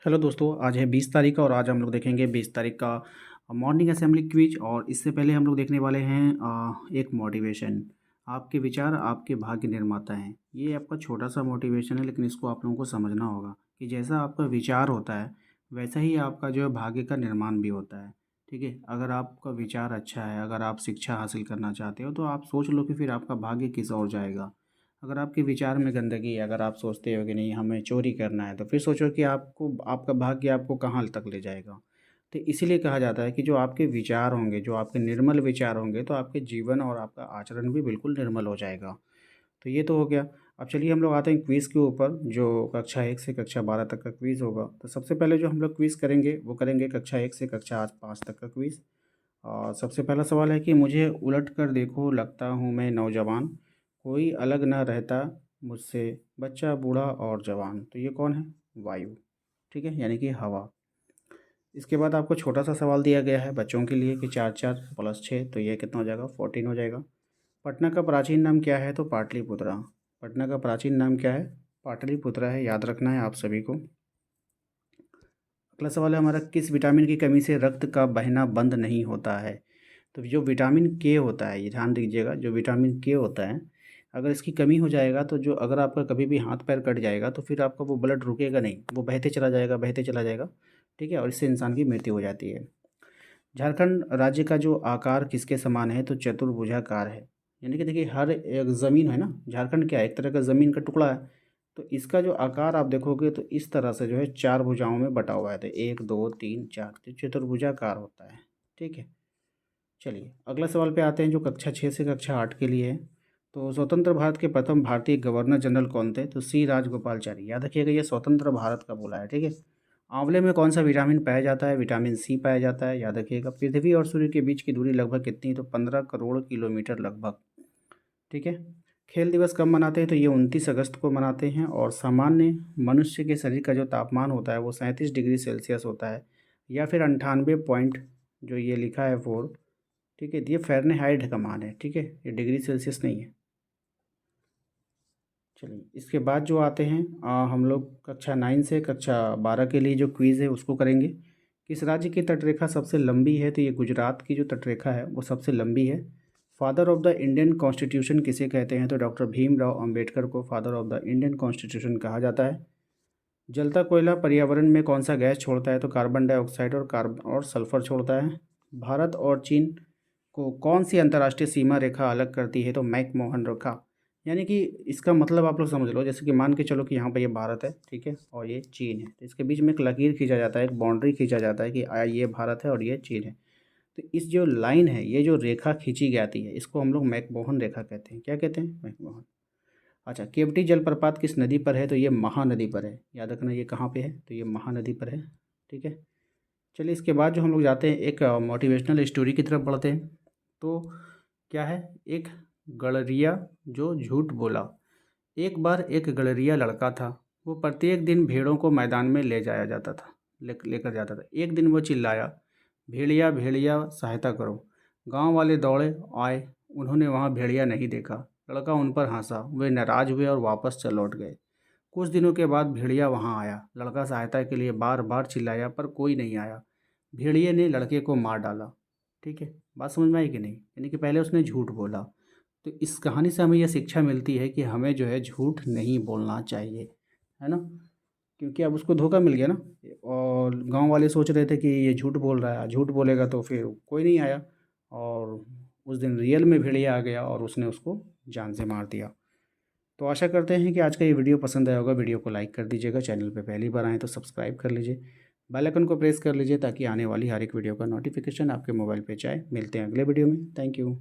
Hello दोस्तों, आज है 20 तारीख का और आज हम लोग देखेंगे 20 तारीख का मॉर्निंग असेंबली क्विज। और इससे पहले हम लोग देखने वाले हैं एक मोटिवेशन। आपके विचार आपके भाग्य निर्माता हैं। ये आपका छोटा सा मोटिवेशन है, लेकिन इसको आप लोगों को समझना होगा कि जैसा आपका विचार होता है वैसा ही आपका जो है भाग्य का निर्माण भी होता है। ठीक है, अगर आपका विचार अच्छा है, अगर आप शिक्षा हासिल करना चाहते हो तो आप सोच लो कि फिर आपका भाग्य किस ओर जाएगा। अगर आपके विचार में गंदगी है, अगर आप सोचते हो कि नहीं हमें चोरी करना है, तो फिर सोचो कि आपको आपका भाग्य आपको कहाँ तक ले जाएगा। तो इसीलिए कहा जाता है कि जो आपके विचार होंगे, जो आपके निर्मल विचार होंगे, तो आपके जीवन और आपका आचरण भी बिल्कुल निर्मल हो जाएगा। तो ये तो हो गया। अब चलिए हम लोग आते हैं क्विज़ के ऊपर, जो कक्षा 1 से कक्षा 12 तक का क्विज़ होगा। तो सबसे पहले जो हम लोग क्विज़ करेंगे वो करेंगे कक्षा 1 से कक्षा 5 तक का क्विज़। और सबसे पहला सवाल है कि मुझे उलट कर देखो, लगता हूँ मैं नौजवान, कोई अलग न रहता मुझसे, बच्चा बूढ़ा और जवान। तो ये कौन है? वायु। ठीक है, यानी कि हवा। इसके बाद आपको छोटा सा सवाल दिया गया है बच्चों के लिए कि 4 4 + 6, तो ये कितना हो जाएगा? 14 हो जाएगा। पटना का प्राचीन नाम क्या है? तो पाटलिपुत्रा। पटना का प्राचीन नाम क्या है? पाटलिपुत्रा है, याद रखना है आप सभी को। अगला सवाल है हमारा, किस विटामिन की कमी से रक्त का बहना बंद नहीं होता है? तो जो विटामिन के होता है, ये ध्यान दीजिएगा, जो विटामिन के होता है, अगर इसकी कमी हो जाएगा तो जो अगर आपका कभी भी हाथ पैर कट जाएगा तो फिर आपका वो ब्लड रुकेगा नहीं, वो बहते चला जाएगा, बहते चला जाएगा। ठीक है, और इससे इंसान की मृत्यु हो जाती है। झारखंड राज्य का जो आकार किसके समान है? तो चतुर्भुजाकार है। यानी कि देखिए, हर एक ज़मीन है ना, झारखंड क्या है? एक तरह का ज़मीन का टुकड़ा है। तो इसका जो आकार आप देखोगे तो इस तरह से जो है 4 भुजाओं में बटा हुआ है। तो 1 2 3 4, तो चतुर्भुजाकार होता है। ठीक है। चलिए अगला सवाल पे आते हैं, जो कक्षा 6 से कक्षा 8 के लिए है। तो स्वतंत्र भारत के प्रथम भारतीय गवर्नर जनरल कौन थे? तो सी राजगोपालचारी। याद रखिएगा, ये स्वतंत्र भारत का बोला है। ठीक है। आंवले में कौन सा विटामिन पाया जाता है? विटामिन सी पाया जाता है, याद रखिएगा। पृथ्वी और सूर्य के बीच की दूरी लगभग कितनी? तो 15 करोड़ किलोमीटर लगभग। ठीक है। खेल दिवस कब मनाते हैं? तो ये 29 अगस्त को मनाते हैं। और सामान्य मनुष्य के शरीर का जो तापमान होता है वो 37 डिग्री सेल्सियस होता है, या फिर 98 पॉइंट, जो ये लिखा है 4। ठीक है, ये फ़ारेनहाइट का मान है। ठीक है, ये डिग्री सेल्सियस नहीं है। चलिए इसके बाद जो आते हैं हम लोग कक्षा 9 से कक्षा 12 के लिए जो क्विज़ है उसको करेंगे। किस राज्य की तटरेखा सबसे लंबी है? तो ये गुजरात की जो तटरेखा है वो सबसे लंबी है। Father of the Indian constitution किसे कहते हैं? तो डॉक्टर भीमराव अंबेडकर को father of the Indian constitution कहा जाता है। जलता कोयला पर्यावरण में कौन सा गैस छोड़ता है? तो कार्बन डाइऑक्साइड और कार्बन और सल्फर छोड़ता है। भारत और चीन को कौन सी अंतर्राष्ट्रीय सीमा रेखा अलग करती है? तो मैकमोहन रेखा। यानी कि इसका मतलब आप लोग समझ लो, जैसे कि मान के चलो कि यहाँ पे ये भारत है, ठीक है, और ये चीन है, तो इसके बीच में एक लकीर खींचा जाता है, एक बाउंड्री खींचा जाता है कि ये भारत है और ये चीन है। तो इस जो लाइन है, ये जो रेखा खींची जाती है, इसको हम लोग मैकमोहन रेखा कहते हैं। क्या कहते हैं? मैकमोहन। अच्छा, केवटी जलप्रपात किस नदी पर है? तो ये महानदी पर है। याद रखना ये कहाँ पे है? तो ये महानदी पर है। ठीक है। चलिए इसके बाद जो हम लोग जाते हैं एक मोटिवेशनल स्टोरी की तरफ बढ़ते हैं। तो क्या है? एक गड़रिया जो झूठ बोला। एक बार एक गड़रिया लड़का था। वो प्रत्येक दिन भेड़ों को मैदान में ले जाया जाता था, लेकर जाता था। एक दिन वो चिल्लाया, भेड़िया भेड़िया सहायता करो। गांव वाले दौड़े आए, उन्होंने वहां भेड़िया नहीं देखा। लड़का उन पर हंसा, वे नाराज हुए और वापस चल लौट गए। कुछ दिनों के बाद भेड़िया वहां आया। लड़का सहायता के लिए बार बार चिल्लाया पर कोई नहीं आया। भेड़िए ने लड़के को मार डाला। ठीक है, बात समझ में आई कि नहीं? यानी कि पहले उसने झूठ बोला। तो इस कहानी से हमें यह शिक्षा मिलती है कि हमें जो है झूठ नहीं बोलना चाहिए, है ना। क्योंकि अब उसको धोखा मिल गया ना, और गांव वाले सोच रहे थे कि ये झूठ बोल रहा है, झूठ बोलेगा तो फिर कोई नहीं आया। और उस दिन रियल में भेड़िया आ गया और उसने उसको जान से मार दिया। तो आशा करते हैं कि आज का ये वीडियो पसंद आया होगा। वीडियो को लाइक कर दीजिएगा, चैनल पे पहली बार आएँ तो सब्सक्राइब कर लीजिए, बेल आइकन को प्रेस कर लीजिए ताकि आने वाली हर एक वीडियो का नोटिफिकेशन आपके मोबाइल पे जाए। मिलते हैं अगले वीडियो में। Thank you.